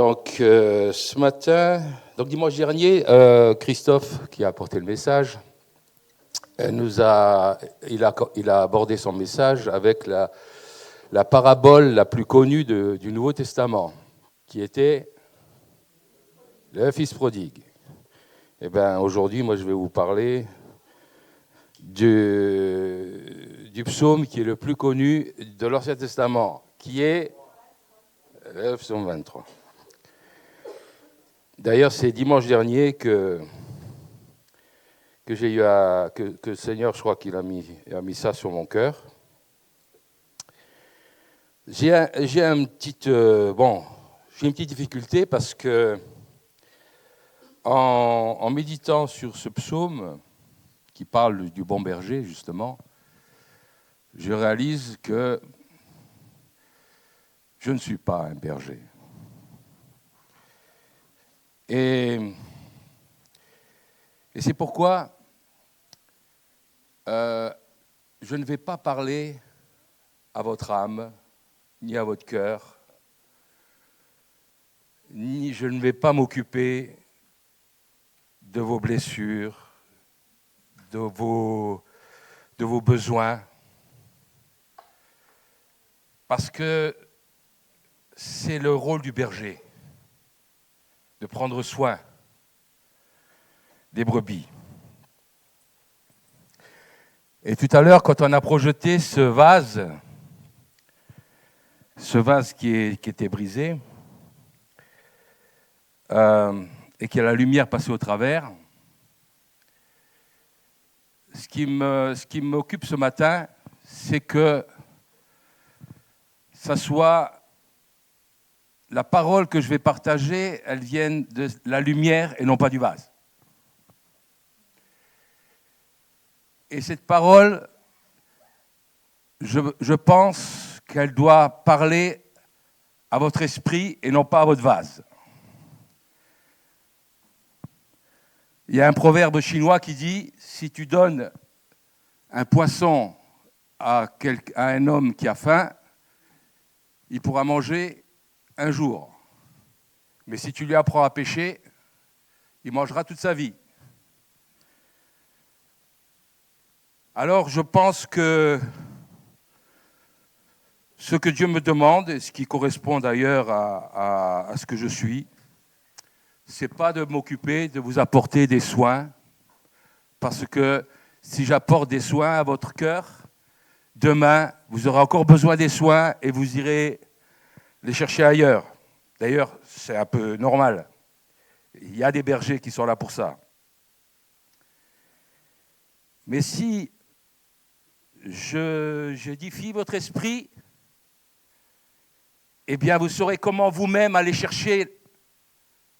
Ce matin, dimanche dernier, Christophe, qui a apporté le message, il a abordé son message avec la parabole la plus connue du Nouveau Testament, qui était le Fils prodigue. Eh bien, aujourd'hui, moi, je vais vous parler du psaume qui est le plus connu de l'Ancien Testament, qui est le psaume 23. D'ailleurs, c'est dimanche dernier que j'ai eu que le Seigneur, je crois qu'il a mis ça sur mon cœur. J'ai une petite difficulté parce que en méditant sur ce psaume qui parle du bon berger, justement, je réalise que je ne suis pas un berger. Et c'est pourquoi je ne vais pas parler à votre âme, ni à votre cœur, ni je ne vais pas m'occuper de vos blessures, de vos besoins, parce que c'est le rôle du berger de prendre soin des brebis. Et tout à l'heure, quand on a projeté ce vase qui était brisé, et que la lumière passait au travers, ce qui m'occupe ce matin, c'est que ça soit la parole que je vais partager, elle vienne de la lumière et non pas du vase. Et cette parole, je pense qu'elle doit parler à votre esprit et non pas à votre vase. Il y a un proverbe chinois qui dit « Si tu donnes un poisson à un homme qui a faim, il pourra manger un jour. Mais si tu lui apprends à pêcher, il mangera toute sa vie. » Alors je pense que ce que Dieu me demande, et ce qui correspond d'ailleurs à ce que je suis, c'est pas de m'occuper de vous apporter des soins, parce que si j'apporte des soins à votre cœur, demain, vous aurez encore besoin des soins et vous irez les chercher ailleurs. D'ailleurs, c'est un peu normal. Il y a des bergers qui sont là pour ça. Mais si j'édifie votre esprit, eh bien, vous saurez comment vous-même aller chercher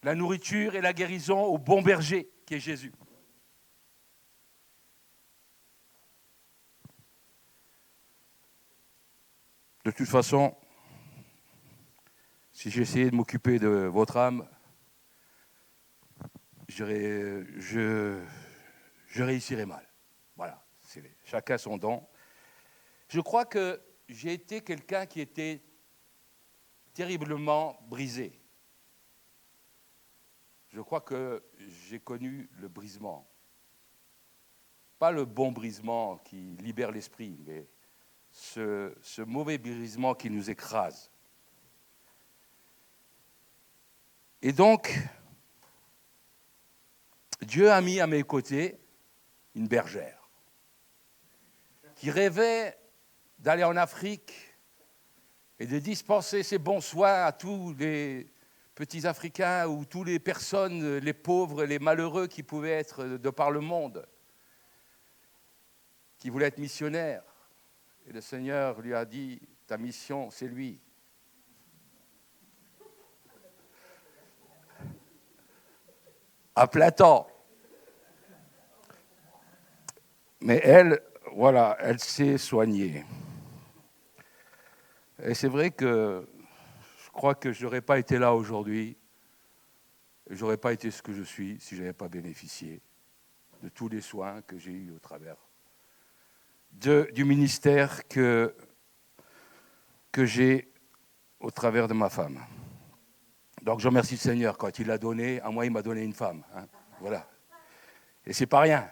la nourriture et la guérison au bon berger qui est Jésus. De toute façon, si j'essayais de m'occuper de votre âme, je réussirais mal. Voilà, chacun son don. Je crois que j'ai été quelqu'un qui était terriblement brisé. Je crois que j'ai connu le brisement. Pas le bon brisement qui libère l'esprit, mais ce mauvais brisement qui nous écrase. Et donc, Dieu a mis à mes côtés une bergère qui rêvait d'aller en Afrique et de dispenser ses bons soins à tous les petits Africains ou toutes les personnes, les pauvres et les malheureux qui pouvaient être de par le monde, qui voulaient être missionnaires. Et le Seigneur lui a dit, ta mission, c'est lui. À plein temps. Mais elle, voilà, elle s'est soignée. Et c'est vrai que je crois que je n'aurais pas été là aujourd'hui, je n'aurais pas été ce que je suis si je n'avais pas bénéficié de tous les soins que j'ai eus au travers du ministère que j'ai au travers de ma femme. Donc je remercie le Seigneur. Quand il l'a donné, à moi il m'a donné une femme. Hein. Voilà. Et c'est pas rien.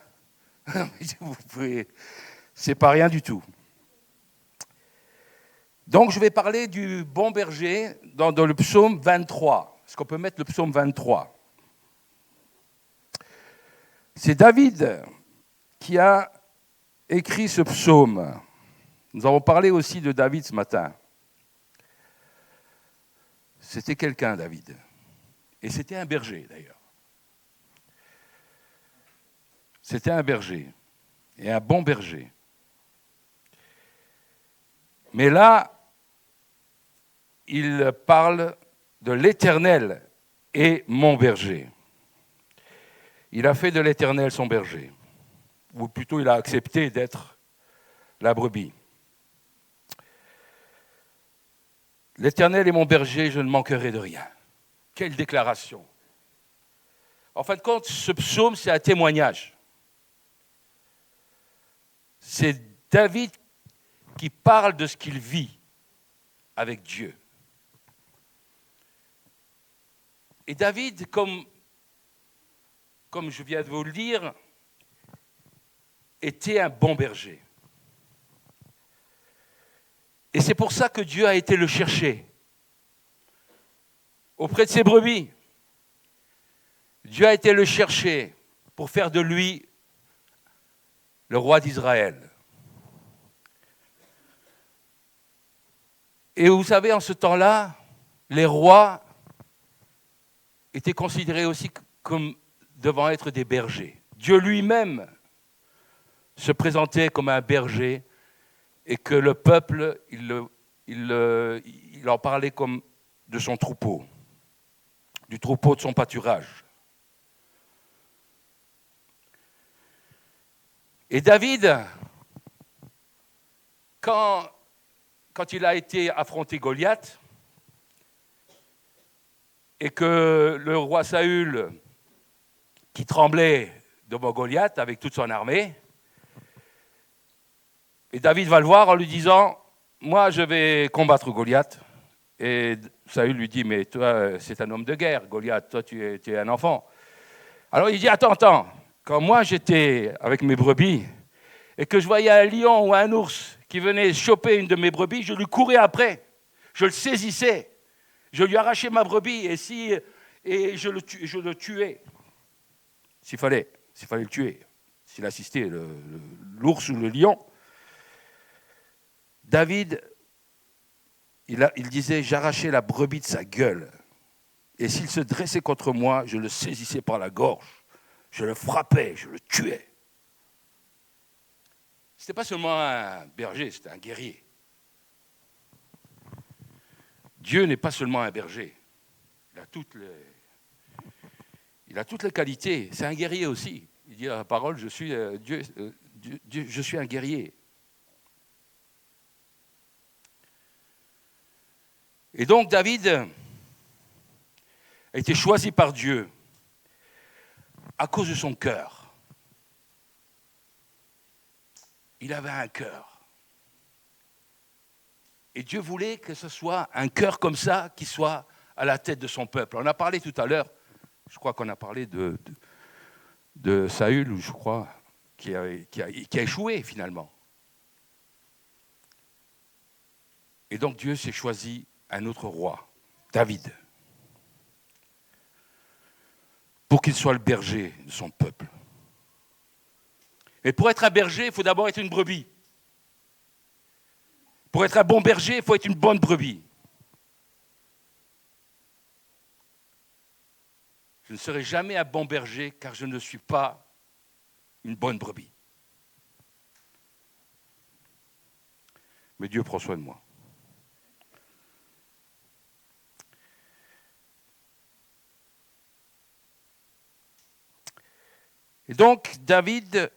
C'est pas rien du tout. Donc je vais parler du bon berger dans le psaume 23. Est-ce qu'on peut mettre le psaume 23 ? C'est David qui a écrit ce psaume. Nous avons parlé aussi de David ce matin. C'était quelqu'un, David. Et c'était un berger, d'ailleurs. C'était un berger. Et un bon berger. Mais là, il parle de l'Éternel et mon berger. Il a fait de l'Éternel son berger. Ou plutôt, il a accepté d'être la brebis. L'Éternel est mon berger, je ne manquerai de rien. Quelle déclaration! En fin de compte, ce psaume, c'est un témoignage. C'est David qui parle de ce qu'il vit avec Dieu. Et David, comme je viens de vous le dire, était un bon berger. Et c'est pour ça que Dieu a été le chercher auprès de ses brebis. Dieu a été le chercher pour faire de lui le roi d'Israël. Et vous savez, en ce temps-là, les rois étaient considérés aussi comme devant être des bergers. Dieu lui-même se présentait comme un berger et que le peuple, il en parlait comme de son troupeau, du troupeau de son pâturage. Et David, quand il a été affronter Goliath, et que le roi Saül, qui tremblait devant Goliath avec toute son armée, et David va le voir en lui disant « Moi, je vais combattre Goliath ». Et Saül lui dit « Mais toi, c'est un homme de guerre, Goliath, toi, tu es un enfant ». Alors il dit « Attends, quand moi j'étais avec mes brebis et que je voyais un lion ou un ours qui venait choper une de mes brebis, je lui courais après, je le saisissais, je lui arrachais ma brebis et je le tuais, s'il fallait le tuer, s'il assistait l'ours ou le lion. David, il disait, j'arrachais la brebis de sa gueule. Et s'il se dressait contre moi, je le saisissais par la gorge. Je le frappais, je le tuais. Ce n'était pas seulement un berger, c'était un guerrier. Dieu n'est pas seulement un berger. Il a toutes les qualités. C'est un guerrier aussi. Il dit à la parole, je suis Dieu, je suis un guerrier. Et donc David a été choisi par Dieu à cause de son cœur. Il avait un cœur. Et Dieu voulait que ce soit un cœur comme ça qui soit à la tête de son peuple. On a parlé tout à l'heure, je crois qu'on a parlé de Saül, je crois, qui a échoué finalement. Et donc Dieu s'est choisi un autre roi, David, pour qu'il soit le berger de son peuple. Et pour être un berger, il faut d'abord être une brebis. Pour être un bon berger, il faut être une bonne brebis. Je ne serai jamais un bon berger car je ne suis pas une bonne brebis. Mais Dieu prend soin de moi. Et donc, David,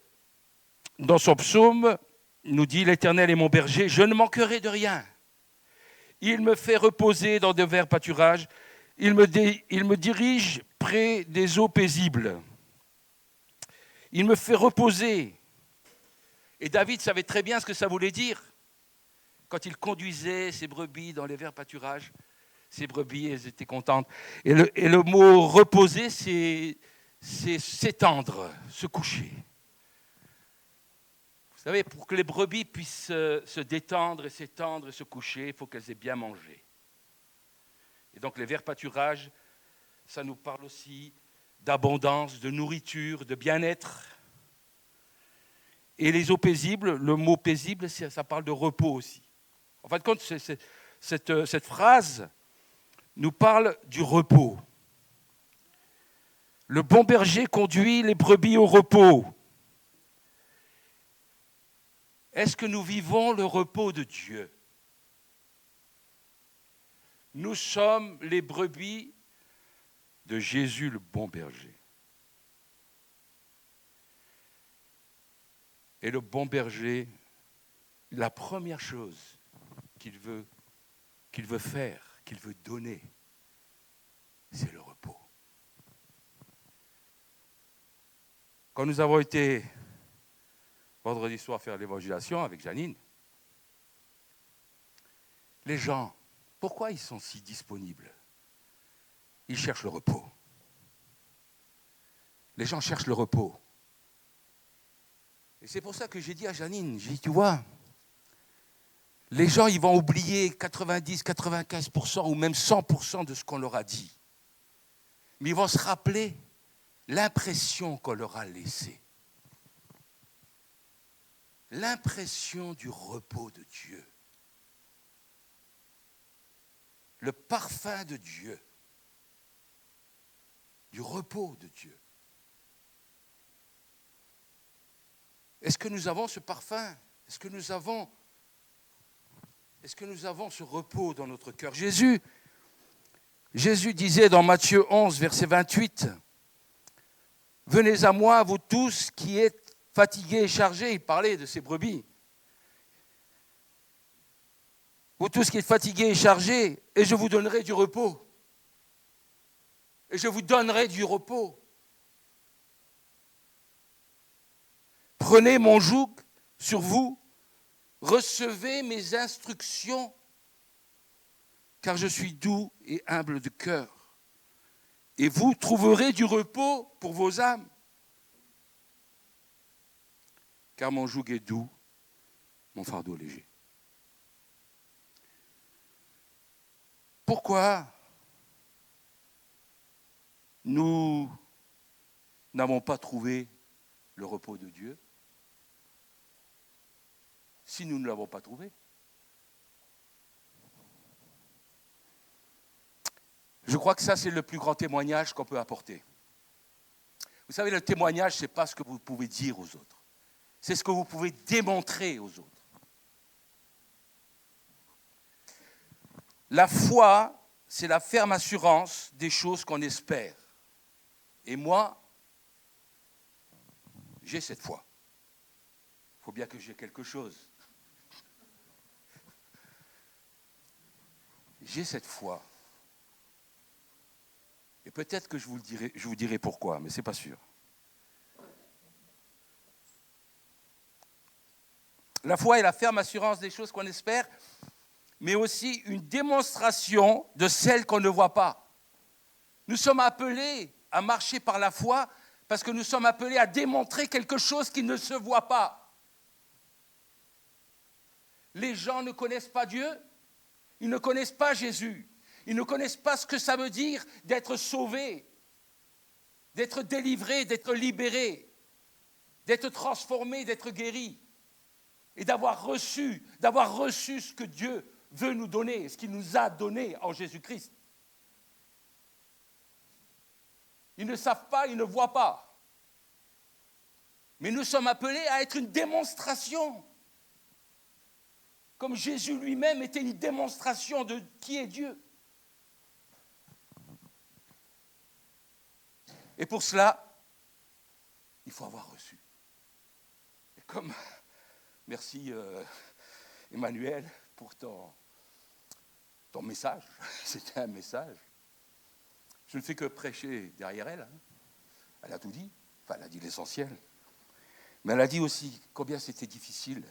dans son psaume, nous dit « L'Éternel est mon berger, je ne manquerai de rien. Il me fait reposer dans de verts pâturages, il me dirige près des eaux paisibles. Il me fait reposer. » Et David savait très bien ce que ça voulait dire. Quand il conduisait ses brebis dans les verts pâturages, Ces brebis, elles étaient contentes. Et le mot reposer, c'est s'étendre, se coucher. Vous savez, pour que les brebis puissent se détendre et s'étendre et se coucher, il faut qu'elles aient bien mangé. Et donc les verts pâturages, ça nous parle aussi d'abondance, de nourriture, de bien-être. Et les eaux paisibles, le mot paisible, ça parle de repos aussi. En fin de compte, cette phrase nous parle du repos. Le bon berger conduit les brebis au repos. Est-ce que nous vivons le repos de Dieu? Nous sommes les brebis de Jésus le bon berger. Et le bon berger, la première chose qu'il veut faire, qu'il veut donner, c'est le repos. Quand nous avons été vendredi soir faire l'évangélisation avec Janine, les gens, pourquoi ils sont si disponibles? Ils cherchent le repos. Les gens cherchent le repos. Et c'est pour ça que j'ai dit à Janine, j'ai dit, tu vois, les gens, ils vont oublier 90, 95% ou même 100% de ce qu'on leur a dit. Mais ils vont se rappeler l'impression qu'on leur a laissée. L'impression du repos de Dieu. Le parfum de Dieu. Du repos de Dieu. Est-ce que nous avons ce parfum? Est-ce que nous avons ce repos dans notre cœur? Jésus disait dans Matthieu 11, verset 28, « Venez à moi, vous tous qui êtes fatigués et chargés. » Il parlait de ses brebis. « Vous tous qui êtes fatigués et chargés, et je vous donnerai du repos. » Et je vous donnerai du repos. Prenez mon joug sur vous, recevez mes instructions, car je suis doux et humble de cœur. Et vous trouverez du repos pour vos âmes. Car mon joug est doux, mon fardeau léger. Pourquoi nous n'avons pas trouvé le repos de Dieu? Si nous ne l'avons pas trouvé. Je crois que ça, c'est le plus grand témoignage qu'on peut apporter. Vous savez, le témoignage, ce n'est pas ce que vous pouvez dire aux autres. C'est ce que vous pouvez démontrer aux autres. La foi, c'est la ferme assurance des choses qu'on espère. Et moi, j'ai cette foi. Il faut bien que j'ai quelque chose. J'ai cette foi. Et peut-être que je vous dirai pourquoi, mais ce n'est pas sûr. La foi est la ferme assurance des choses qu'on espère, mais aussi une démonstration de celles qu'on ne voit pas. Nous sommes appelés à marcher par la foi parce que nous sommes appelés à démontrer quelque chose qui ne se voit pas. Les gens ne connaissent pas Dieu, ils ne connaissent pas Jésus, ils ne connaissent pas ce que ça veut dire d'être sauvé, d'être délivré, d'être libéré, d'être transformé, d'être guéri et d'avoir reçu ce que Dieu veut nous donner, ce qu'il nous a donné en Jésus-Christ. Ils ne savent pas, ils ne voient pas. Mais nous sommes appelés à être une démonstration. Comme Jésus lui-même était une démonstration de qui est Dieu. Et pour cela, il faut avoir reçu. Et comme, merci Emmanuel pour ton message, c'était un message. Je ne fais que prêcher derrière elle. Elle a tout dit, enfin elle a dit l'essentiel. Mais elle a dit aussi combien c'était difficile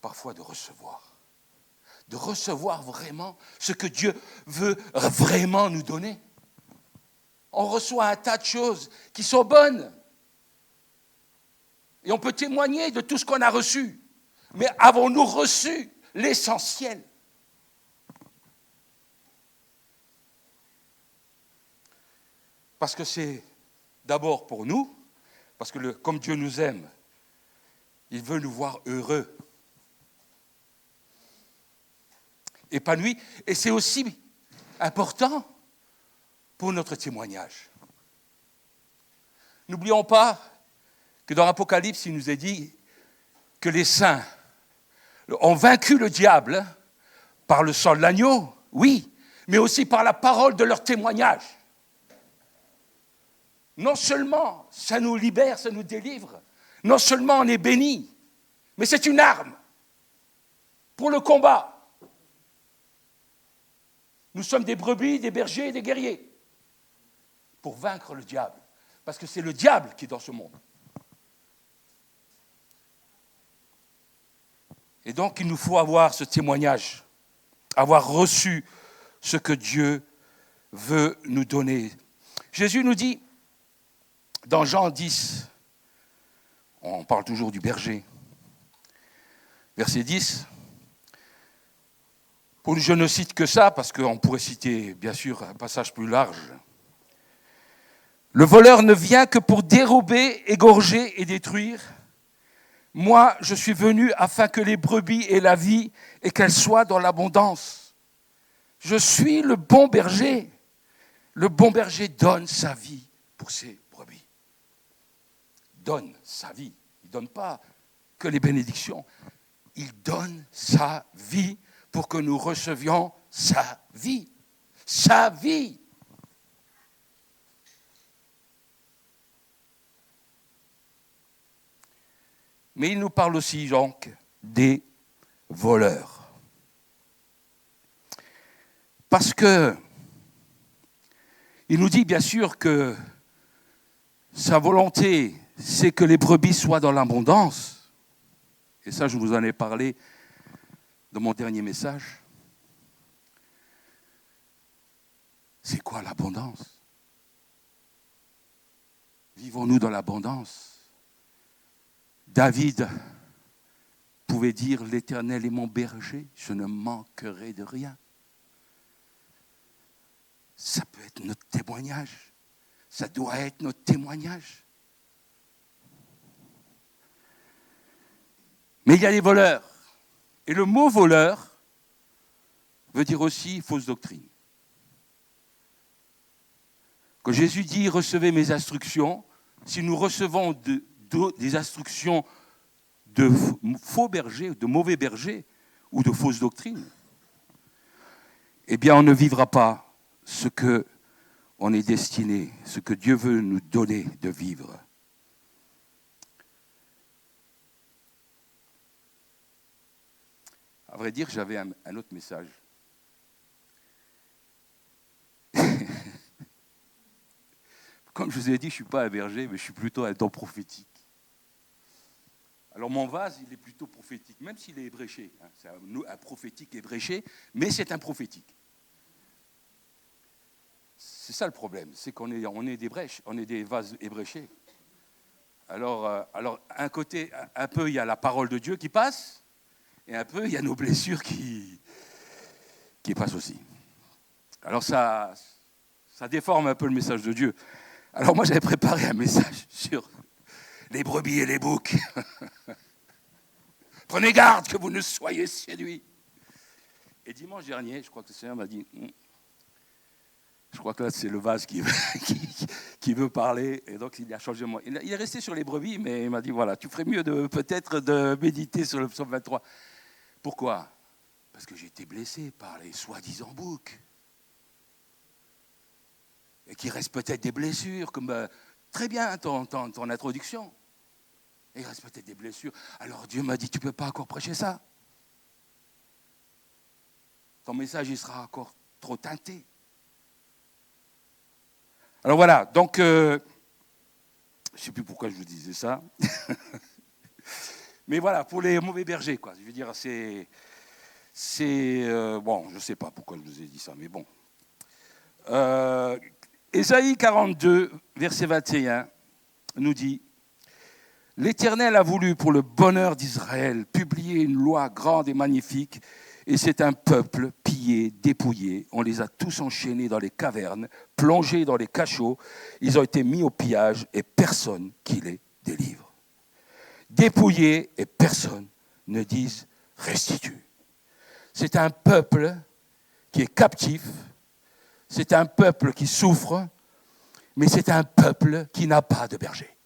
parfois de recevoir de recevoir vraiment ce que Dieu veut vraiment nous donner. On reçoit un tas de choses qui sont bonnes. Et on peut témoigner de tout ce qu'on a reçu. Mais avons-nous reçu l'essentiel? Parce que c'est d'abord pour nous, parce que comme Dieu nous aime, il veut nous voir heureux, épanouis. Et c'est aussi important pour notre témoignage. N'oublions pas que dans l'Apocalypse, il nous est dit que les saints ont vaincu le diable par le sang de l'agneau, oui, mais aussi par la parole de leur témoignage. Non seulement ça nous libère, ça nous délivre, non seulement on est béni, mais c'est une arme pour le combat. Nous sommes des brebis, des bergers, des guerriers pour vaincre le diable, parce que c'est le diable qui est dans ce monde. Et donc il nous faut avoir ce témoignage, avoir reçu ce que Dieu veut nous donner. Jésus nous dit, dans Jean 10, on parle toujours du berger, verset 10, je ne cite que ça, parce qu'on pourrait citer, bien sûr, un passage plus large. Le voleur ne vient que pour dérober, égorger et détruire. Moi, je suis venu afin que les brebis aient la vie et qu'elles soient dans l'abondance. Je suis le bon berger. Le bon berger donne sa vie pour ses brebis. Donne sa vie. Il ne donne pas que les bénédictions. Il donne sa vie pour que nous recevions sa vie. Sa vie. Mais il nous parle aussi, donc, des voleurs. Parce que il nous dit bien sûr que sa volonté, c'est que les brebis soient dans l'abondance. Et ça, je vous en ai parlé dans mon dernier message. C'est quoi l'abondance? Vivons-nous dans l'abondance? David pouvait dire, l'Éternel est mon berger, je ne manquerai de rien. Ça peut être notre témoignage. Ça doit être notre témoignage. Mais il y a les voleurs. Et le mot voleur veut dire aussi fausse doctrine. Quand Jésus dit, recevez mes instructions, si nous recevons des instructions de faux bergers, de mauvais bergers ou de fausses doctrines, eh bien on ne vivra pas ce que on est destiné, ce que Dieu veut nous donner de vivre. À vrai dire, j'avais un autre message. Comme je vous ai dit, je ne suis pas un berger, mais je suis plutôt un don prophétique. Alors mon vase, il est plutôt prophétique, même s'il est ébréché. C'est un prophétique ébréché, mais c'est un prophétique. C'est ça le problème, c'est qu'on est des brèches, on est des vases ébréchés. Alors un côté, un peu, il y a la parole de Dieu qui passe, et un peu, il y a nos blessures qui passent aussi. Alors ça déforme un peu le message de Dieu. Alors moi, j'avais préparé un message sur les brebis et les boucs. Prenez garde que vous ne soyez séduits. Et dimanche dernier, je crois que le Seigneur m'a dit, je crois que là, c'est le vase qui veut parler. Et donc, il a changé. Il est resté sur les brebis, mais il m'a dit, voilà, tu ferais mieux peut-être de méditer sur le psaume 23. Pourquoi? Parce que j'ai été blessé par les soi-disant boucs. Et qu'il reste peut-être des blessures, comme très bien ton introduction. Et il reste peut-être des blessures. Alors Dieu m'a dit, tu ne peux pas encore prêcher ça. Ton message, il sera encore trop teinté. Alors voilà, donc, je ne sais plus pourquoi je vous disais ça. Mais voilà, pour les mauvais bergers, quoi. Je veux dire, c'est bon, je ne sais pas pourquoi je vous ai dit ça, mais bon. Ésaïe 42, verset 21, nous dit « L'Éternel a voulu, pour le bonheur d'Israël, publier une loi grande et magnifique, et c'est un peuple pillé, dépouillé. On les a tous enchaînés dans les cavernes, plongés dans les cachots. Ils ont été mis au pillage et personne qui les délivre. Dépouillés et personne ne dise restitue. » C'est un peuple qui est captif, c'est un peuple qui souffre, mais c'est un peuple qui n'a pas de berger.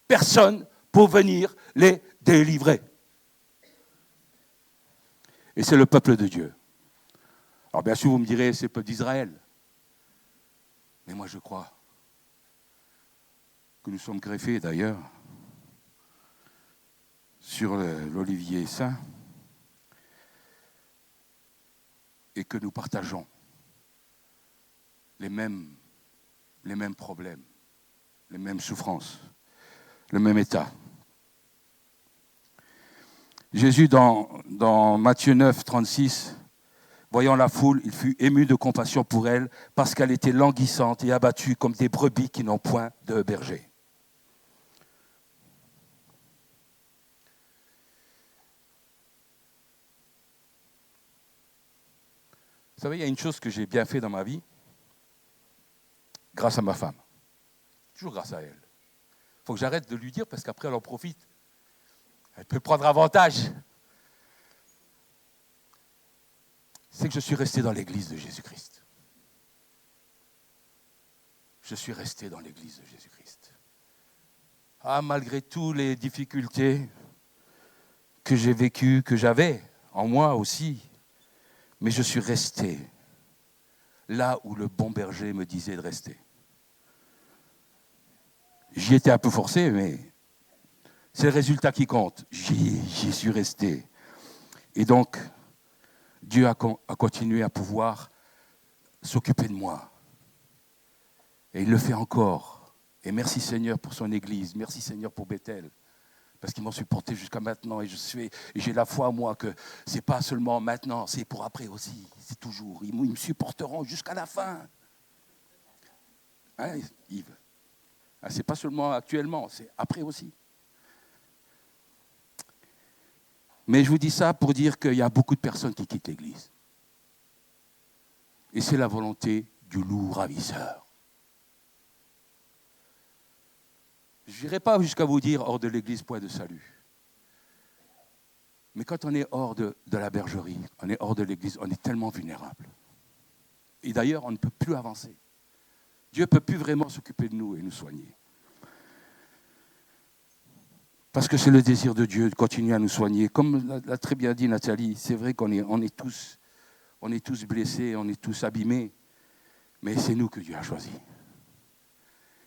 Personne pour venir les délivrer. Et c'est le peuple de Dieu. Alors bien sûr, vous me direz, c'est le peuple d'Israël. Mais moi, je crois que nous sommes greffés, d'ailleurs, sur l'olivier saint et que nous partageons les mêmes problèmes, les mêmes souffrances, le même état. Jésus, dans Matthieu 9, 36, voyant la foule, il fut ému de compassion pour elle, parce qu'elle était languissante et abattue comme des brebis qui n'ont point de berger. Vous savez, il y a une chose que j'ai bien fait dans ma vie, grâce à ma femme. Toujours grâce à elle. Il faut que j'arrête de lui dire, parce qu'après elle en profite. Elle peut prendre avantage. C'est que je suis resté dans l'église de Jésus-Christ. Je suis resté dans l'église de Jésus-Christ. Ah, malgré toutes les difficultés que j'ai vécues, que j'avais en moi aussi, mais je suis resté là où le bon berger me disait de rester. J'y étais un peu forcé, mais c'est le résultat qui compte. J'y suis resté. Et donc, Dieu a continué à pouvoir s'occuper de moi. Et il le fait encore. Et merci Seigneur pour son Église. Merci Seigneur pour Bethel. Parce qu'ils m'ont supporté jusqu'à maintenant. Et j'ai la foi, moi, que ce n'est pas seulement maintenant, c'est pour après aussi. C'est toujours. Ils me supporteront jusqu'à la fin. Hein, Yves? Ce n'est pas seulement actuellement, c'est après aussi. Mais je vous dis ça pour dire qu'il y a beaucoup de personnes qui quittent l'Église. Et c'est la volonté du loup ravisseur. Je n'irai pas jusqu'à vous dire hors de l'Église, point de salut. Mais quand on est hors de la bergerie, on est hors de l'Église, on est tellement vulnérable. Et d'ailleurs, on ne peut plus avancer. Dieu ne peut plus vraiment s'occuper de nous et nous soigner. Parce que c'est le désir de Dieu de continuer à nous soigner. Comme l'a très bien dit Nathalie, c'est vrai qu'on est tous blessés, on est tous abîmés, mais c'est nous que Dieu a choisis.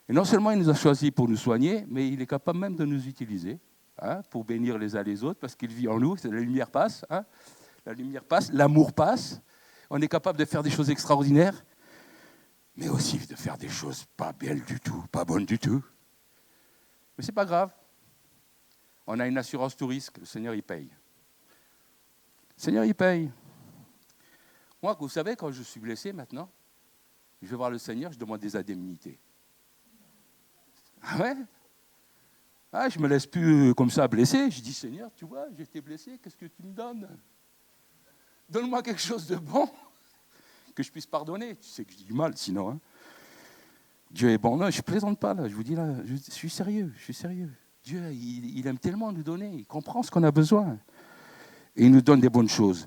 Et non seulement il nous a choisis pour nous soigner, mais il est capable même de nous utiliser pour bénir les uns les autres, parce qu'il vit en nous, la lumière passe, la lumière passe, l'amour passe, on est capable de faire des choses extraordinaires, mais aussi de faire des choses pas belles du tout, pas bonnes du tout. Mais ce n'est pas grave. On a une assurance tout risque, le Seigneur y paye. Le Seigneur y paye. Moi, vous savez, quand je suis blessé maintenant, je vais voir le Seigneur, je demande des indemnités. Ah ouais? Je ne me laisse plus comme ça blessé. Je dis, Seigneur, tu vois, j'ai été blessé, qu'est-ce que tu me donnes? Donne-moi quelque chose de bon que je puisse pardonner. Tu sais que je dis du mal, sinon. Hein. Dieu est bon. Non, je ne plaisante pas, là. Je vous dis, là, je suis sérieux. Dieu, il aime tellement nous donner. Il comprend ce qu'on a besoin. Et il nous donne des bonnes choses.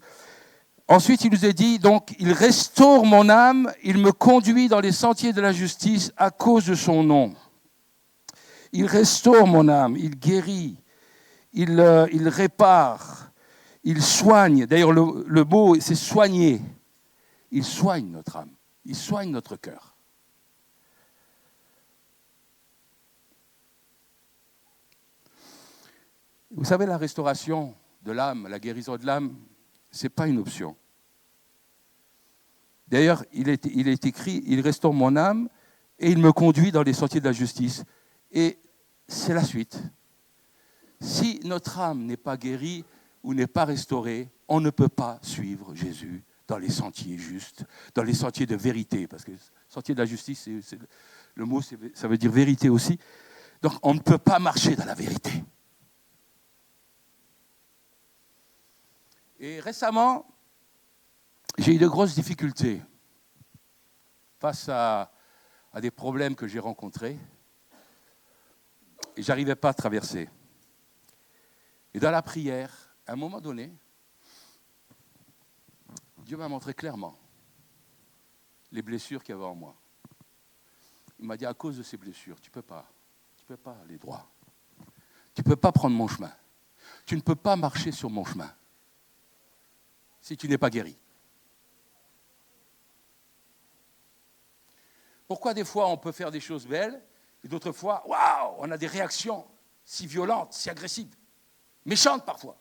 Ensuite, il nous a dit, donc, il restaure mon âme, il me conduit dans les sentiers de la justice à cause de son nom. Il restaure mon âme, il guérit, il répare, il soigne. D'ailleurs, le mot, c'est soigner. Il soigne notre âme, il soigne notre cœur. Vous savez, la restauration de l'âme, la guérison de l'âme, ce n'est pas une option. D'ailleurs, il est écrit, il restaure mon âme et il me conduit dans les sentiers de la justice. Et c'est la suite. Si notre âme n'est pas guérie ou n'est pas restaurée, on ne peut pas suivre Jésus dans les sentiers justes, dans les sentiers de vérité, parce que sentier de la justice, le mot, ça veut dire vérité aussi. Donc, on ne peut pas marcher dans la vérité. Et récemment, j'ai eu de grosses difficultés face à des problèmes que j'ai rencontrés et je n'arrivais pas à traverser. Et dans la prière, à un moment donné, Dieu m'a montré clairement les blessures qu'il y avait en moi. Il m'a dit, à cause de ces blessures, tu ne peux pas aller droit. Tu ne peux pas prendre mon chemin. Tu ne peux pas marcher sur mon chemin si tu n'es pas guéri. Pourquoi des fois on peut faire des choses belles et d'autres fois, waouh, on a des réactions si violentes, si agressives, méchantes parfois.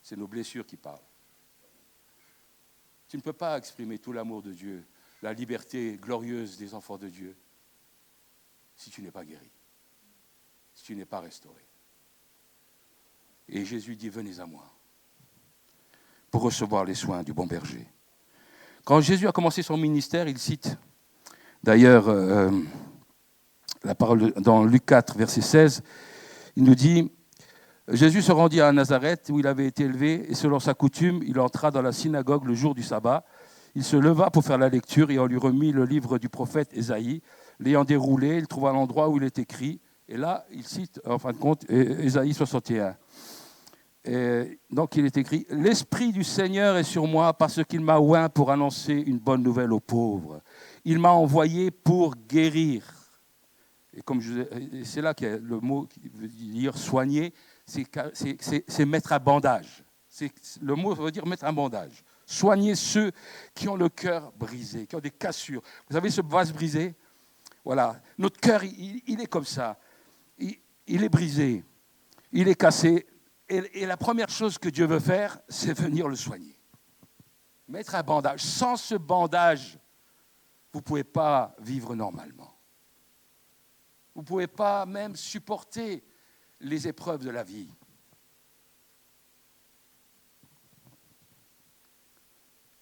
C'est nos blessures qui parlent. Tu ne peux pas exprimer tout l'amour de Dieu, la liberté glorieuse des enfants de Dieu, si tu n'es pas guéri, si tu n'es pas restauré. Et Jésus dit, venez à moi, pour recevoir les soins du bon berger. Quand Jésus a commencé son ministère, il cite d'ailleurs la parole dans Luc 4, verset 16, il nous dit, Jésus se rendit à Nazareth où il avait été élevé et selon sa coutume, il entra dans la synagogue le jour du sabbat. Il se leva pour faire la lecture et on lui remit le livre du prophète Ésaïe. L'ayant déroulé, il trouva l'endroit où il est écrit. Et là, il cite, en fin de compte, Ésaïe 61. Et donc, il est écrit « L'Esprit du Seigneur est sur moi parce qu'il m'a oint pour annoncer une bonne nouvelle aux pauvres. Il m'a envoyé pour guérir. » Et c'est là qu'il y a le mot qui veut dire « soigner ». C'est mettre un bandage. Le mot veut dire mettre un bandage. Soigner ceux qui ont le cœur brisé, qui ont des cassures. Vous savez ce vase brisé? Voilà. Notre cœur, il est comme ça. Il est brisé. Il est cassé. Et la première chose que Dieu veut faire, c'est venir le soigner. Mettre un bandage. Sans ce bandage, vous ne pouvez pas vivre normalement. Vous ne pouvez pas même supporter les épreuves de la vie.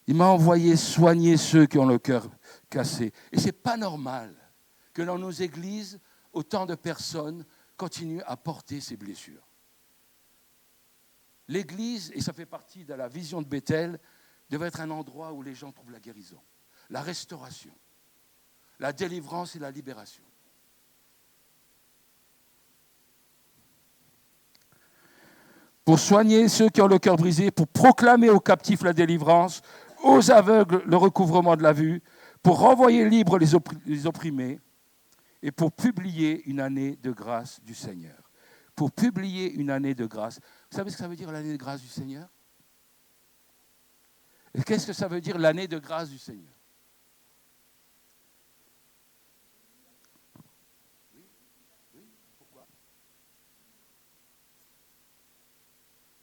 Il m'a envoyé soigner ceux qui ont le cœur cassé. Et ce n'est pas normal que dans nos églises, autant de personnes continuent à porter ces blessures. L'église, et ça fait partie de la vision de Bethel, devait être un endroit où les gens trouvent la guérison, la restauration, la délivrance et la libération. Pour soigner ceux qui ont le cœur brisé, pour proclamer aux captifs la délivrance, aux aveugles le recouvrement de la vue, pour renvoyer libres les opprimés et pour publier une année de grâce du Seigneur. Pour publier une année de grâce. Vous savez ce que ça veut dire l'année de grâce du Seigneur? Et qu'est-ce que ça veut dire l'année de grâce du Seigneur? Oui, pourquoi?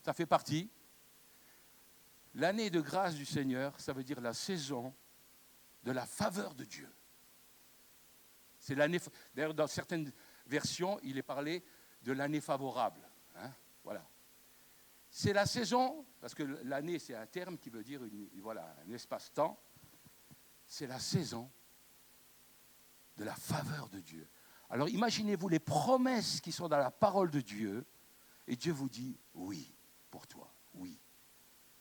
Ça fait partie. L'année de grâce du Seigneur, ça veut dire la saison de la faveur de Dieu. C'est l'année. D'ailleurs, dans certaines versions, il est parlé de l'année favorable. Hein, voilà. C'est la saison, parce que l'année, c'est un terme qui veut dire un espace-temps. C'est la saison de la faveur de Dieu. Alors, imaginez-vous les promesses qui sont dans la parole de Dieu, et Dieu vous dit oui pour toi, oui.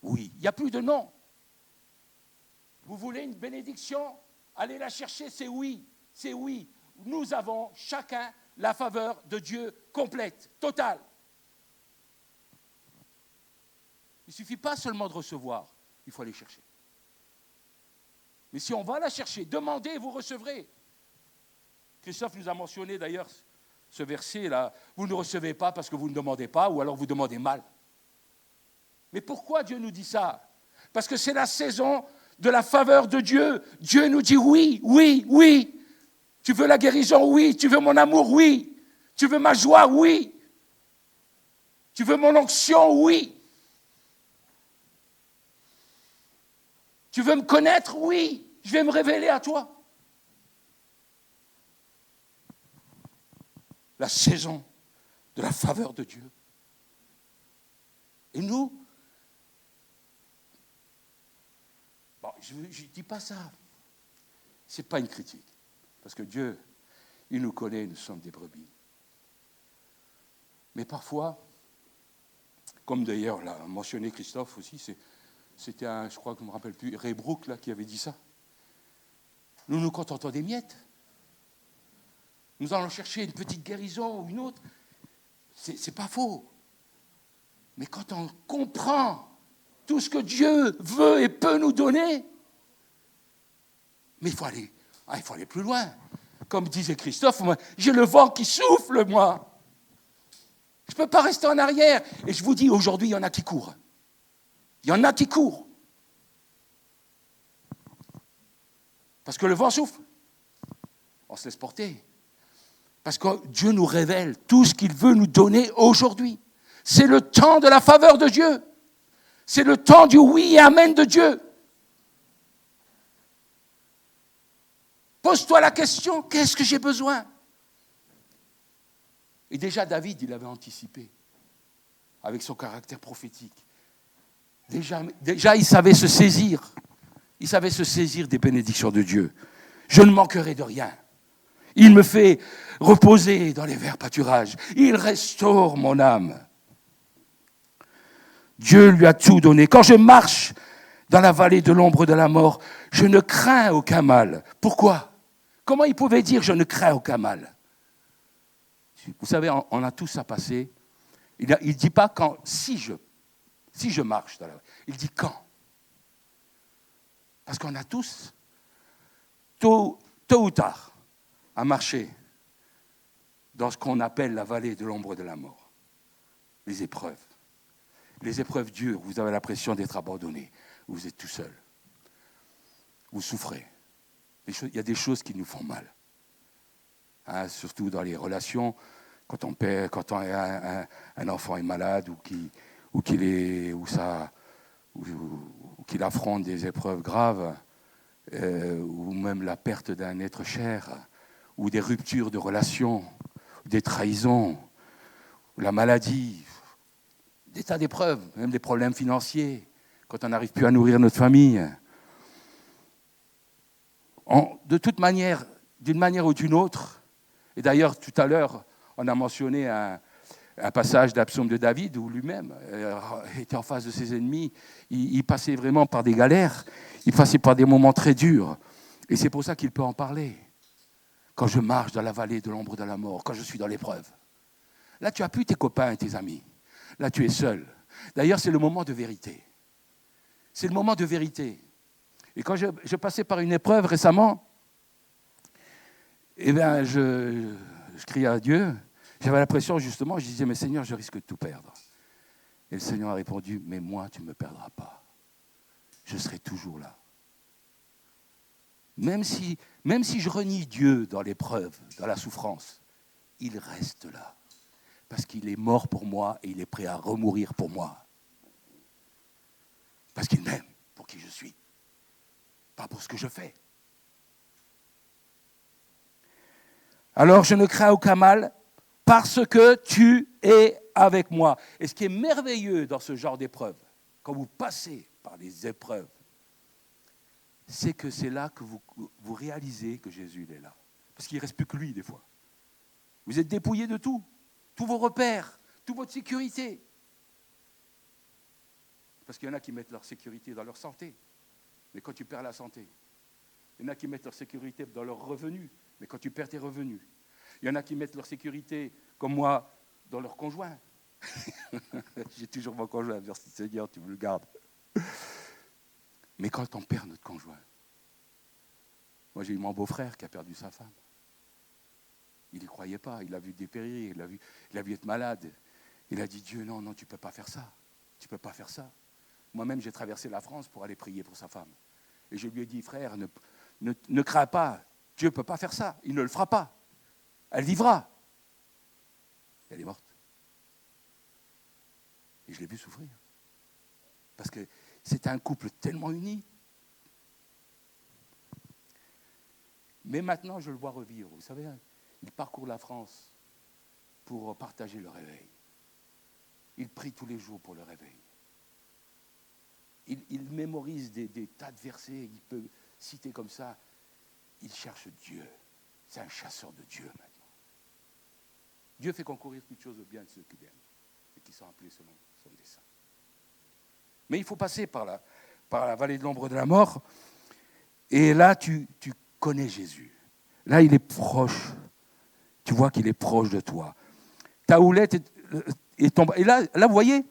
Oui, il n'y a plus de non. Vous voulez une bénédiction? Allez la chercher, c'est oui. C'est oui. Nous avons chacun la faveur de Dieu complète, totale. Il ne suffit pas seulement de recevoir, il faut aller chercher. Mais si on va la chercher, demandez et vous recevrez. Christophe nous a mentionné d'ailleurs ce verset-là. Vous ne recevez pas parce que vous ne demandez pas ou alors vous demandez mal. Mais pourquoi Dieu nous dit ça? Parce que c'est la saison de la faveur de Dieu. Dieu nous dit oui, oui, oui. Tu veux la guérison? Oui. Tu veux mon amour? Oui. Tu veux ma joie? Oui. Tu veux mon onction? Oui. Tu veux me connaître? Oui. Je vais me révéler à toi. La saison de la faveur de Dieu. Et nous, Bon, je ne dis pas ça. Ce n'est pas une critique. Parce que Dieu, il nous connaît, nous sommes des brebis. Mais parfois, comme d'ailleurs l'a mentionné Christophe aussi, c'était je crois que je ne me rappelle plus, Ray Brooke là, qui avait dit ça. Nous nous contentons des miettes. Nous allons chercher une petite guérison ou une autre. C'est pas faux. Mais quand on comprend tout ce que Dieu veut et peut nous donner, mais il faut aller plus loin. Comme disait Christophe, moi, j'ai le vent qui souffle, moi. Je ne peux pas rester en arrière. Et je vous dis, aujourd'hui, il y en a qui courent. Il y en a qui courent. Parce que le vent souffle. On se laisse porter. Parce que Dieu nous révèle tout ce qu'il veut nous donner aujourd'hui. C'est le temps de la faveur de Dieu. C'est le temps du oui et amen de Dieu. Pose-toi la question, qu'est-ce que j'ai besoin? Et déjà, David, il avait anticipé, avec son caractère prophétique. Déjà, il savait se saisir. Il savait se saisir des bénédictions de Dieu. Je ne manquerai de rien. Il me fait reposer dans les verts pâturages. Il restaure mon âme. Dieu lui a tout donné. Quand je marche dans la vallée de l'ombre de la mort, je ne crains aucun mal. Pourquoi? Comment il pouvait dire « je ne crains aucun mal » ? Vous savez, on a tous à passer. Il ne dit pas quand, si je marche dans la vallée. Il dit quand. Parce qu'on a tous, tôt ou tard, à marcher dans ce qu'on appelle la vallée de l'ombre de la mort. Les épreuves. Les épreuves dures, vous avez l'impression d'être abandonné. Vous êtes tout seul. Vous souffrez. Il y a des choses qui nous font mal. Hein, surtout dans les relations, quand un enfant est malade ou qu'il affronte des épreuves graves, ou même la perte d'un être cher, ou des ruptures de relations, des trahisons, ou la maladie, des tas d'épreuves, même des problèmes financiers, quand on n'arrive plus à nourrir notre famille. De toute manière, d'une manière ou d'une autre, et d'ailleurs tout à l'heure, on a mentionné un passage d'un psaume de David où lui-même était en face de ses ennemis, il passait vraiment par des galères, il passait par des moments très durs, et c'est pour ça qu'il peut en parler. Quand je marche dans la vallée de l'ombre de la mort, quand je suis dans l'épreuve, là tu n'as plus tes copains et tes amis, là tu es seul. D'ailleurs c'est le moment de vérité. C'est le moment de vérité. Et quand je passais par une épreuve récemment, eh bien, je criais à Dieu. J'avais l'impression, justement, je disais, mais Seigneur, je risque de tout perdre. Et le Seigneur a répondu, mais moi, tu ne me perdras pas. Je serai toujours là. Même si je renie Dieu dans l'épreuve, dans la souffrance, il reste là. Parce qu'il est mort pour moi et il est prêt à remourir pour moi. Parce qu'il m'aime pour qui je suis. Pas pour ce que je fais. Alors je ne crains aucun mal parce que tu es avec moi. Et ce qui est merveilleux dans ce genre d'épreuve, quand vous passez par des épreuves, c'est que c'est là que vous réalisez que Jésus il est là. Parce qu'il ne reste plus que lui des fois. Vous êtes dépouillé de tout, tous vos repères, toute votre sécurité. Parce qu'il y en a qui mettent leur sécurité dans leur santé. Mais quand tu perds la santé, il y en a qui mettent leur sécurité dans leurs revenus, mais quand tu perds tes revenus, il y en a qui mettent leur sécurité, comme moi, dans leur conjoint. J'ai toujours mon conjoint, merci Seigneur, tu me le gardes. Mais quand on perd notre conjoint, moi j'ai eu mon beau-frère qui a perdu sa femme. Il n'y croyait pas, il l'a vu dépérir, il l'a vu être malade. Il a dit, Dieu, non, tu ne peux pas faire ça. Tu ne peux pas faire ça. Moi-même, j'ai traversé la France pour aller prier pour sa femme. Et je lui ai dit, frère, ne crains pas, Dieu ne peut pas faire ça, il ne le fera pas. Elle vivra. Elle est morte. Et je l'ai vu souffrir. Parce que c'était un couple tellement uni. Mais maintenant, je le vois revivre. Vous savez, il parcourt la France pour partager le réveil. Il prie tous les jours pour le réveil. il mémorise des tas de versets, il peut citer comme ça. Il cherche Dieu. C'est un chasseur de Dieu maintenant. Dieu fait concourir toutes choses au bien de ceux qui l'aiment et qui sont appelés selon son dessein. Mais il faut passer par la vallée de l'ombre de la mort. Et là, tu connais Jésus. Là, il est proche. Tu vois qu'il est proche de toi. Ta houlette est tombée. Et là, vous voyez,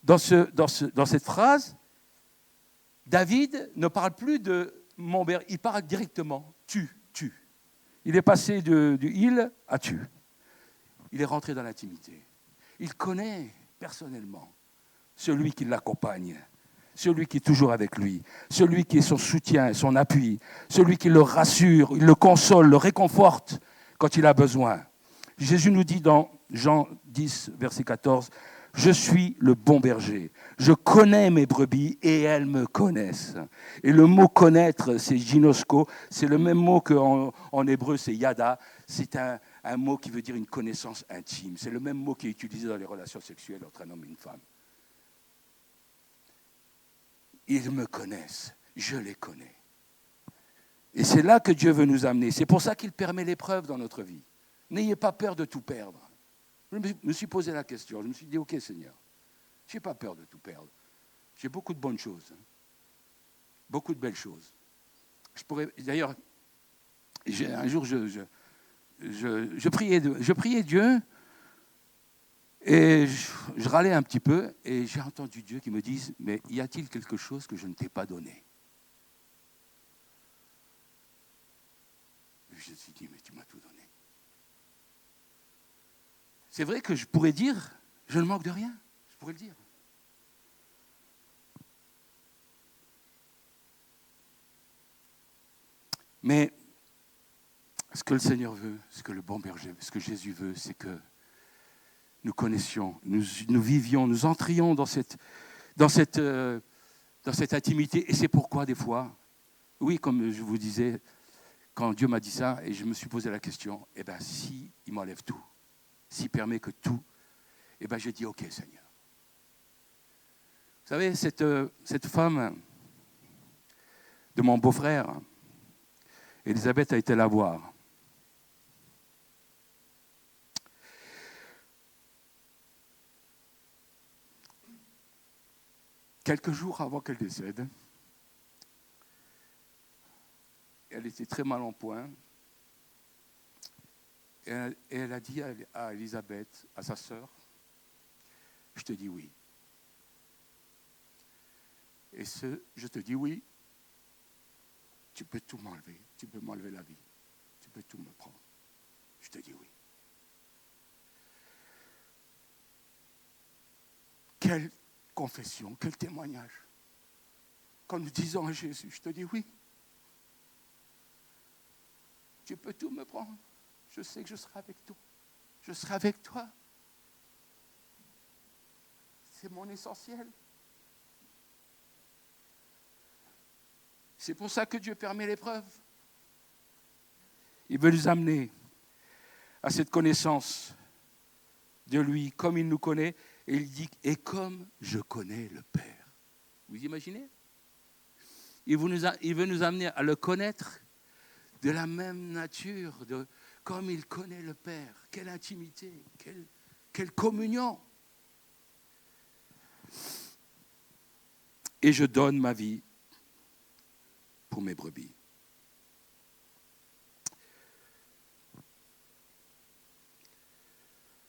dans cette phrase, David ne parle plus de mon berger, il parle directement. Tu. Il est passé du il à tu. Il est rentré dans l'intimité. Il connaît personnellement celui qui l'accompagne, celui qui est toujours avec lui, celui qui est son soutien, son appui, celui qui le rassure, il le console, le réconforte quand il a besoin. Jésus nous dit dans Jean 10, verset 14, « Je suis le bon berger, je connais mes brebis et elles me connaissent. » Et le mot « connaître », c'est ginosko, c'est le même mot qu'en hébreu, c'est yada, c'est un mot qui veut dire une connaissance intime. C'est le même mot qui est utilisé dans les relations sexuelles entre un homme et une femme. Ils me connaissent, je les connais. Et c'est là que Dieu veut nous amener. C'est pour ça qu'il permet l'épreuve dans notre vie. N'ayez pas peur de tout perdre. Je me suis posé la question, je me suis dit, ok Seigneur, je n'ai pas peur de tout perdre. J'ai beaucoup de bonnes choses, beaucoup de belles choses. D'ailleurs, un jour, je priais Dieu et je râlais un petit peu et j'ai entendu Dieu qui me dise, mais y a-t-il quelque chose que je ne t'ai pas donné? Et je me suis dit, mais tu m'as tout donné. C'est vrai que je pourrais dire, je ne manque de rien, je pourrais le dire. Mais ce que le Seigneur veut, ce que le bon berger, ce que Jésus veut, c'est que nous connaissions, nous vivions, nous entrions dans cette intimité. Et c'est pourquoi des fois, oui, comme je vous disais, quand Dieu m'a dit ça, et je me suis posé la question, eh bien, si il m'enlève tout, s'il permet que tout, eh bien, j'ai dit, ok, Seigneur. Vous savez, cette femme de mon beau-frère, Elisabeth a été la voir. Quelques jours avant qu'elle décède, elle était très mal en point. Et elle a dit à Elisabeth, à sa sœur, je te dis oui. Et je te dis oui, tu peux tout m'enlever, tu peux m'enlever la vie, tu peux tout me prendre. Je te dis oui. Quelle confession, quel témoignage. Quand nous disons à Jésus, je te dis oui, tu peux tout me prendre. Je sais que je serai avec toi. Je serai avec toi. C'est mon essentiel. C'est pour ça que Dieu permet l'épreuve. Il veut nous amener à cette connaissance de lui comme il nous connaît. Et il dit, et comme je connais le Père. Vous imaginez? Il veut nous amener à le connaître de la même nature, comme il connaît le Père. Quelle intimité, quelle communion. Et je donne ma vie pour mes brebis.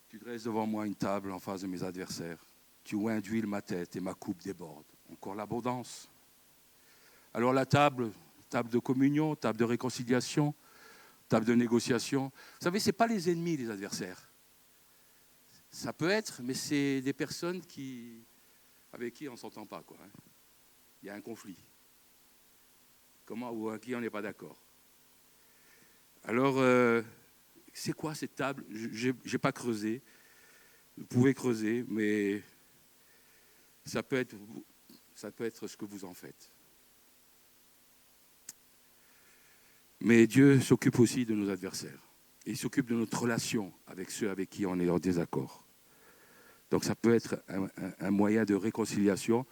Tu dresses devant moi une table en face de mes adversaires. Tu oins d'huile ma tête et ma coupe déborde. Encore l'abondance. Alors la table de communion, table de réconciliation, table de négociation. Vous savez, ce n'est pas les ennemis, les adversaires. Ça peut être, mais c'est des personnes avec qui on ne s'entend pas, quoi. Il y a un conflit. Ou à qui on n'est pas d'accord. Alors, c'est quoi cette table? Je n'ai pas creusé. Vous pouvez creuser, mais ça peut être ce que vous en faites. Mais Dieu s'occupe aussi de nos adversaires. Il s'occupe de notre relation avec ceux avec qui on est en désaccord. Donc ça peut être un moyen de réconciliation.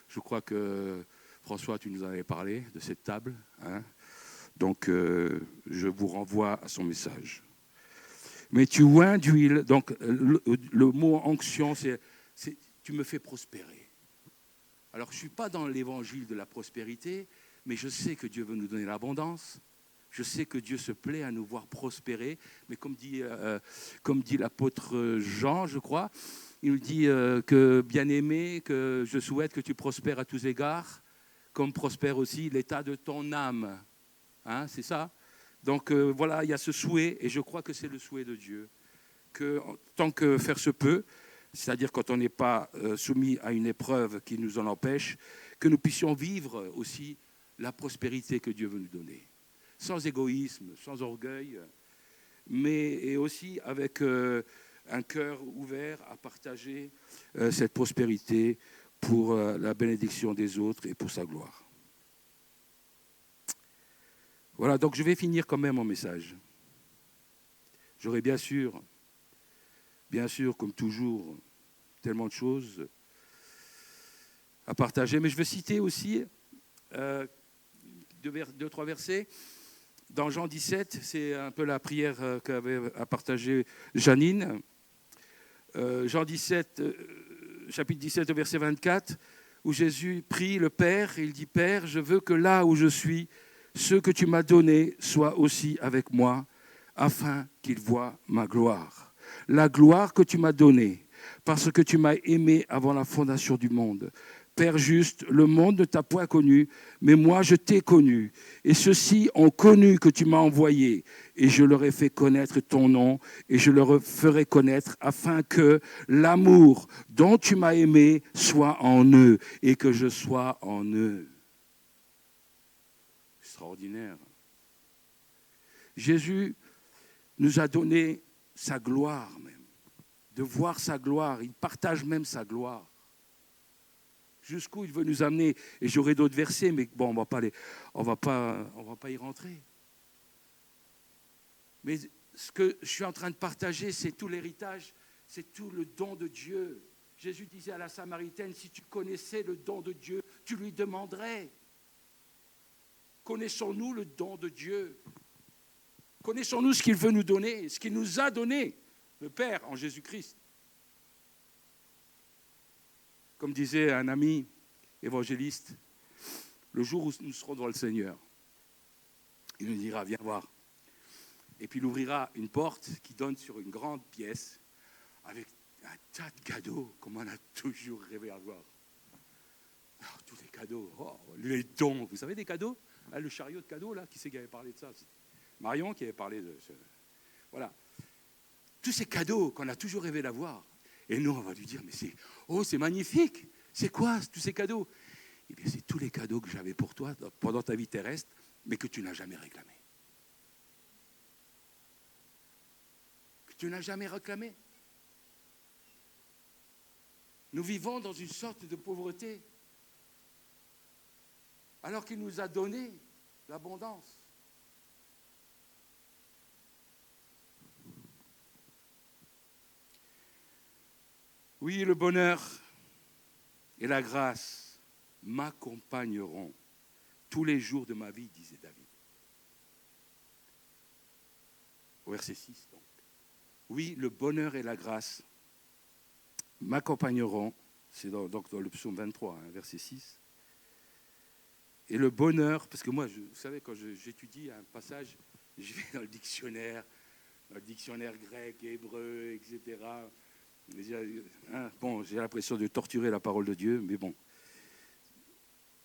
Je crois que, François, tu nous en avais parlé de cette table. Hein. Donc, je vous renvoie à son message. Mais tu oins d'huile. Donc, le mot onction, c'est tu me fais prospérer. Alors, je ne suis pas dans l'évangile de la prospérité, mais je sais que Dieu veut nous donner l'abondance. Je sais que Dieu se plaît à nous voir prospérer. Mais comme dit l'apôtre Jean, je crois, il nous dit que, bien-aimé, que je souhaite que tu prospères à tous égards, comme prospère aussi l'état de ton âme. Hein, c'est ça. Donc voilà, il y a ce souhait, et je crois que c'est le souhait de Dieu, que tant que faire se peut, c'est-à-dire quand on n'est pas soumis à une épreuve qui nous en empêche, que nous puissions vivre aussi la prospérité que Dieu veut nous donner. Sans égoïsme, sans orgueil, mais et aussi avec un cœur ouvert à partager cette prospérité pour la bénédiction des autres et pour sa gloire. Voilà, donc je vais finir quand même mon message. J'aurais bien sûr, comme toujours, tellement de choses à partager, mais je veux citer aussi deux, trois versets. Dans Jean 17, c'est un peu la prière qu'avait à partager Janine. Jean 17, chapitre 17, verset 24, où Jésus prie le Père, et il dit « Père, je veux que là où je suis, ceux que tu m'as donnés soient aussi avec moi, afin qu'ils voient ma gloire. La gloire que tu m'as donnée, parce que tu m'as aimé avant la fondation du monde. Père juste, le monde ne t'a point connu, mais moi je t'ai connu. Et ceux-ci ont connu que tu m'as envoyé, et je leur ai fait connaître ton nom, et je leur ferai connaître, afin que l'amour dont tu m'as aimé soit en eux, et que je sois en eux. » Extraordinaire. Jésus nous a donné sa gloire même, de voir sa gloire. Il partage même sa gloire. Jusqu'où il veut nous amener. Et j'aurai d'autres versets, mais bon, on va pas y rentrer. Mais ce que je suis en train de partager, c'est tout l'héritage, c'est tout le don de Dieu. Jésus disait à la Samaritaine, si tu connaissais le don de Dieu, tu lui demanderais. Connaissons-nous le don de Dieu? Connaissons-nous ce qu'il veut nous donner, ce qu'il nous a donné, le Père en Jésus-Christ? Comme disait un ami évangéliste, le jour où nous serons devant le Seigneur, il nous dira, viens voir. Et puis il ouvrira une porte qui donne sur une grande pièce avec un tas de cadeaux, comme on a toujours rêvé à voir. Alors, tous les cadeaux, les dons, vous savez des cadeaux? Le chariot de cadeaux, là, qui c'est qui avait parlé de ça? C'était Marion qui avait parlé de ça. Voilà. Tous ces cadeaux qu'on a toujours rêvé d'avoir. Et nous, on va lui dire, mais c'est magnifique. C'est quoi tous ces cadeaux? Eh bien, c'est tous les cadeaux que j'avais pour toi pendant ta vie terrestre, mais que tu n'as jamais réclamé. Que tu n'as jamais réclamé. Nous vivons dans une sorte de pauvreté, alors qu'il nous a donné l'abondance. Oui, le bonheur et la grâce m'accompagneront tous les jours de ma vie, disait David. Au verset 6, donc. Oui, le bonheur et la grâce m'accompagneront, c'est donc dans le psaume 23, verset 6. Et le bonheur, parce que moi, vous savez, quand j'étudie un passage, je vais dans le dictionnaire grec, hébreu, etc. Bon, j'ai l'impression de torturer la parole de Dieu, mais bon.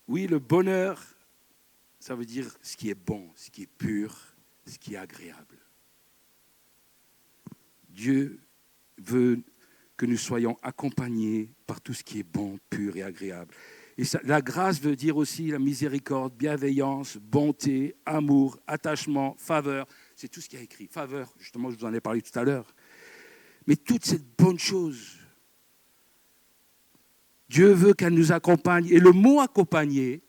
Oui, le bonheur, ça veut dire ce qui est bon, ce qui est pur, ce qui est agréable. Dieu veut que nous soyons accompagnés par tout ce qui est bon, pur et agréable. Et ça, la grâce veut dire aussi la miséricorde, bienveillance, bonté, amour, attachement, faveur. C'est tout ce qu'il y a écrit. Faveur, justement, je vous en ai parlé tout à l'heure. Mais toute cette bonne chose, Dieu veut qu'elle nous accompagne. Et le mot accompagner,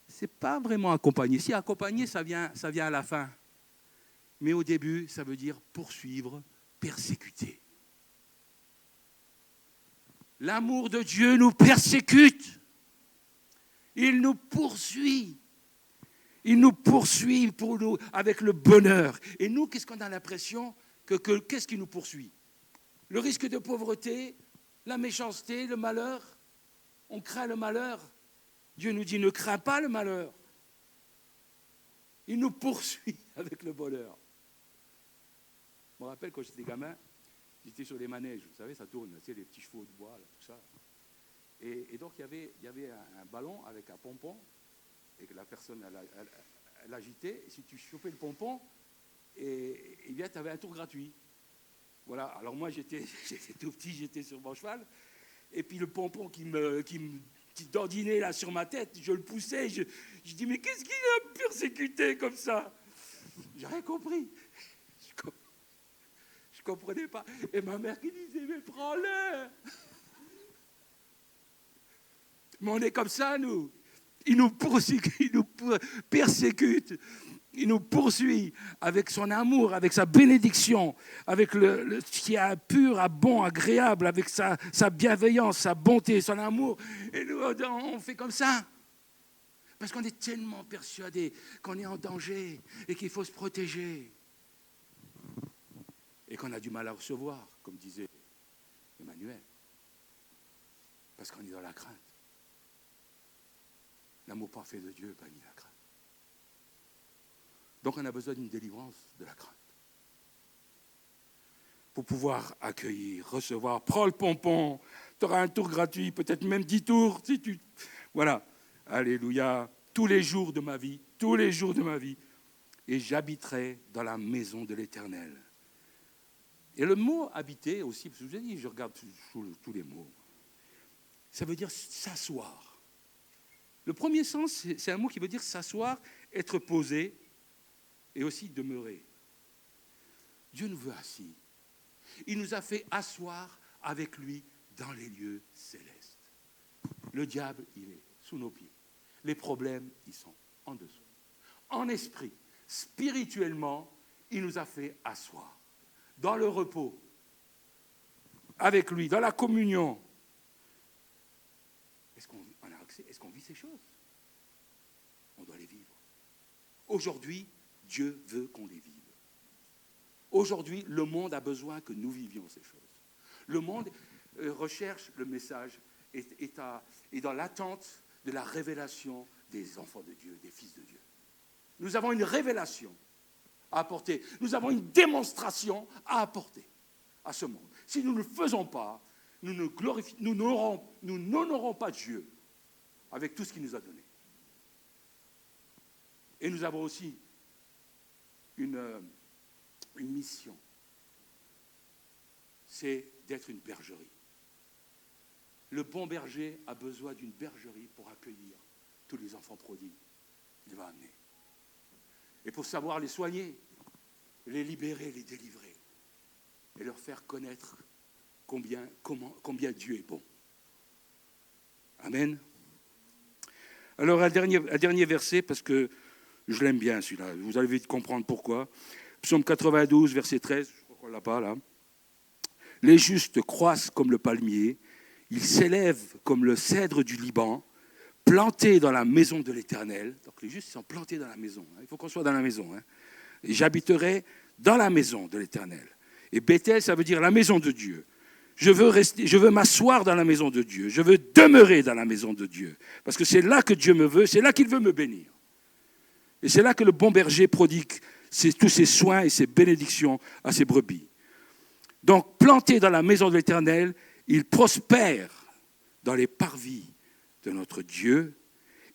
ce n'est pas vraiment accompagner. Si accompagner, ça vient à la fin. Mais au début, ça veut dire poursuivre, persécuter. L'amour de Dieu nous persécute. Il nous poursuit. Il nous poursuit avec le bonheur. Et nous, qu'est-ce qu'on a l'impression qu'est-ce qui nous poursuit? Le risque de pauvreté, la méchanceté, le malheur. On craint le malheur. Dieu nous dit, ne crains pas le malheur. Il nous poursuit avec le bonheur. Je me rappelle quand j'étais gamin, j'étais sur les manèges, vous savez, ça tourne, tu sais, les petits chevaux de bois, là, tout ça. Et donc, il y avait un ballon avec un pompon, et que la personne, elle agitait, et si tu chopais le pompon, et bien, tu avais un tour gratuit. Voilà, alors moi, j'étais tout petit, j'étais sur mon cheval, et puis le pompon qui dandinait là sur ma tête, je le poussais, je dis, mais qu'est-ce qu'il a persécuté comme ça? J'ai rien compris. Je comprenais pas. Et ma mère qui disait, mais prends-le. Mais on est comme ça, nous. Il nous persécute, il nous poursuit avec son amour, avec sa bénédiction, avec ce qui est pur, bon, agréable, avec sa bienveillance, sa bonté, son amour. Et nous, on fait comme ça. Parce qu'on est tellement persuadé qu'on est en danger et qu'il faut se protéger. Et qu'on a du mal à recevoir, comme disait Emmanuel. Parce qu'on est dans la crainte. L'amour parfait de Dieu bannit la crainte. Donc on a besoin d'une délivrance de la crainte. Pour pouvoir accueillir, recevoir, prends le pompon, tu auras un tour gratuit, peut-être même 10 tours. Si tu... Voilà, alléluia, tous les jours de ma vie, et j'habiterai dans la maison de l'Éternel. Et le mot habiter aussi, parce que je vous ai dit, je regarde tous les mots, ça veut dire s'asseoir. Le premier sens, c'est un mot qui veut dire s'asseoir, être posé et aussi demeurer. Dieu nous veut assis. Il nous a fait asseoir avec lui dans les lieux célestes. Le diable, il est sous nos pieds. Les problèmes, ils sont en dessous. En esprit, spirituellement, il nous a fait asseoir. Dans le repos, avec lui, dans la communion. Est-ce qu'on a accès? Est-ce qu'on vit ces choses? On doit les vivre. Aujourd'hui, Dieu veut qu'on les vive. Aujourd'hui, le monde a besoin que nous vivions ces choses. Le monde recherche le message, est dans l'attente de la révélation des enfants de Dieu, des fils de Dieu. Nous avons une révélation à apporter. Nous avons une démonstration à apporter à ce monde. Si nous ne le faisons pas, nous n'honorons pas Dieu avec tout ce qu'il nous a donné. Et nous avons aussi une mission. C'est d'être une bergerie. Le bon berger a besoin d'une bergerie pour accueillir tous les enfants prodigues qu'il va amener. Et pour savoir les soigner, les libérer, les délivrer, et leur faire connaître combien Dieu est bon. Amen. Alors, un dernier verset, parce que je l'aime bien celui-là, vous allez vite comprendre pourquoi. Psaume 92, verset 13, je crois qu'on ne l'a pas là. Les justes croissent comme le palmier, ils s'élèvent comme le cèdre du Liban, plantés dans la maison de l'Éternel. Donc les justes sont plantés dans la maison. Il faut qu'on soit dans la maison. Et j'habiterai dans la maison de l'Éternel. Et Bethel, ça veut dire la maison de Dieu. Je veux m'asseoir dans la maison de Dieu. Je veux demeurer dans la maison de Dieu. Parce que c'est là que Dieu me veut, c'est là qu'il veut me bénir. Et c'est là que le bon berger prodigue tous ses soins et ses bénédictions à ses brebis. Donc, planté dans la maison de l'Éternel, il prospère dans les parvis de notre Dieu.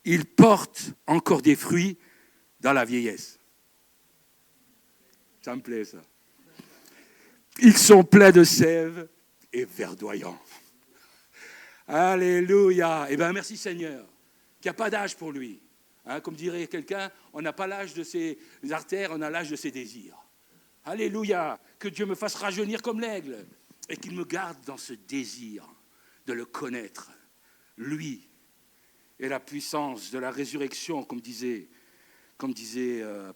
Il porte encore des fruits dans la vieillesse. Ça me plaît, ça. Ils sont pleins de sève et verdoyants. Alléluia. Eh bien, merci Seigneur, qu'il n'y a pas d'âge pour lui. Comme dirait quelqu'un, on n'a pas l'âge de ses artères, on a l'âge de ses désirs. Alléluia. Que Dieu me fasse rajeunir comme l'aigle et qu'il me garde dans ce désir de le connaître. Lui et la puissance de la résurrection, comme disait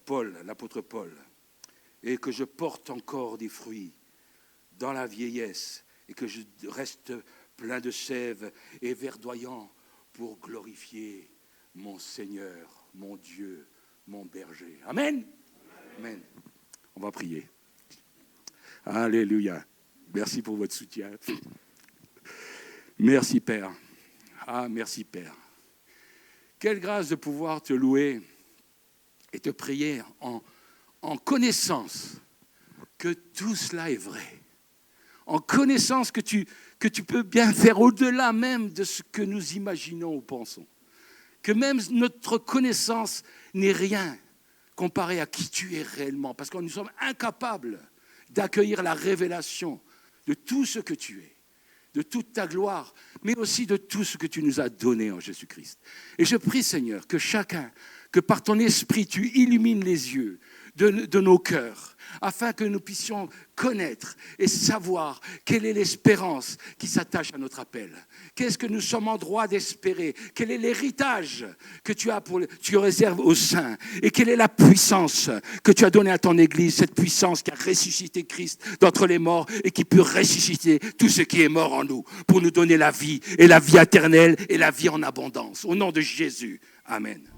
Paul, l'apôtre Paul. Et que je porte encore des fruits dans la vieillesse et que je reste plein de sève et verdoyant, pour glorifier mon Seigneur, mon Dieu, mon berger. Amen. Amen. On va prier. Alléluia. Merci pour votre soutien. Merci Père. Ah, merci Père. Quelle grâce de pouvoir te louer et te prier en connaissance que tout cela est vrai. En connaissance que tu peux bien faire au-delà même de ce que nous imaginons ou pensons. Que même notre connaissance n'est rien comparé à qui tu es réellement. Parce que nous sommes incapables d'accueillir la révélation de tout ce que tu es, de toute ta gloire, mais aussi de tout ce que tu nous as donné en Jésus-Christ. Et je prie, Seigneur, que chacun, que par ton esprit, tu illumines les yeux de nos cœurs, afin que nous puissions connaître et savoir quelle est l'espérance qui s'attache à notre appel. Qu'est-ce que nous sommes en droit d'espérer? Quel est l'héritage que tu réserves aux saints? Et quelle est la puissance que tu as donnée à ton Église, cette puissance qui a ressuscité Christ d'entre les morts et qui peut ressusciter tout ce qui est mort en nous, pour nous donner la vie et la vie éternelle et la vie en abondance. Au nom de Jésus. Amen.